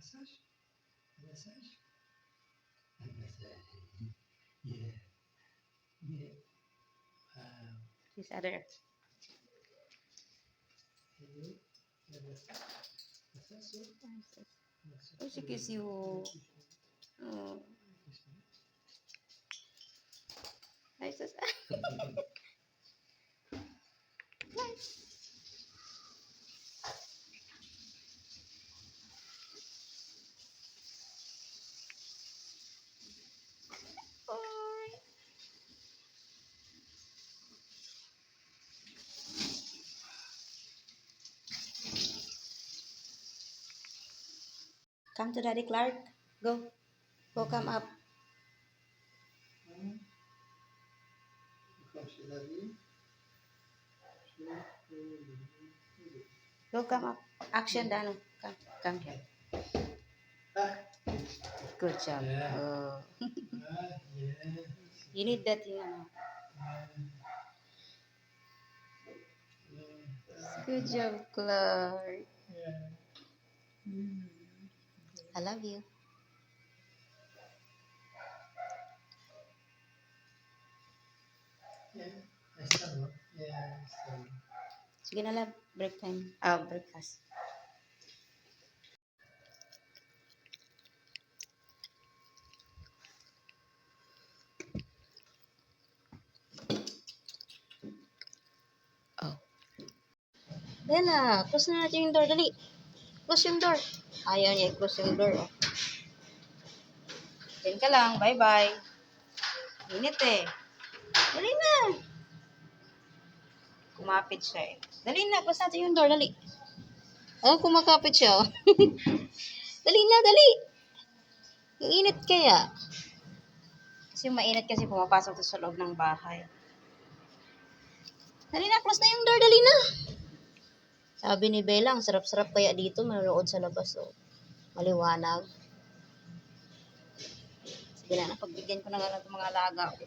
Massage? Massage? Massage. Yeah. Yeah. This other. Hello. Massage. Massage. Massage. Oh, she kiss you. Oh, nice. Come to Daddy Clark. Go. Go, come up. Because she loves you. Go, come up. Action, Dano. Come here. Good job. Yeah. Oh. Yeah. You need that, you know. Good job, Clark. Yeah. I love you. Yeah. I saw. Yeah. So. Sige na, love. Break time. Ah, breakfast. Oh. Bella, close na natin yung door. Dali. Close yung door. Ayaw niya i-close yung door. Oh. Diyan ka lang. Bye-bye. Init eh. Dali na. Kumapit siya eh. Dali na. Close natin yung door. Dali. Oh, kumakapit siya. Oh. Dali na, dali. Ang init kaya. Kasi mainit kasi pumapasok to sa loob ng bahay. Dali na. Close na yung door. Dali na. Sabi ni Bella, ang sarap-sarap kaya dito. Manonood sa labas. Oh. Maliwanag. Sige na, pagbigyan ko na nga lang itong mga alaga.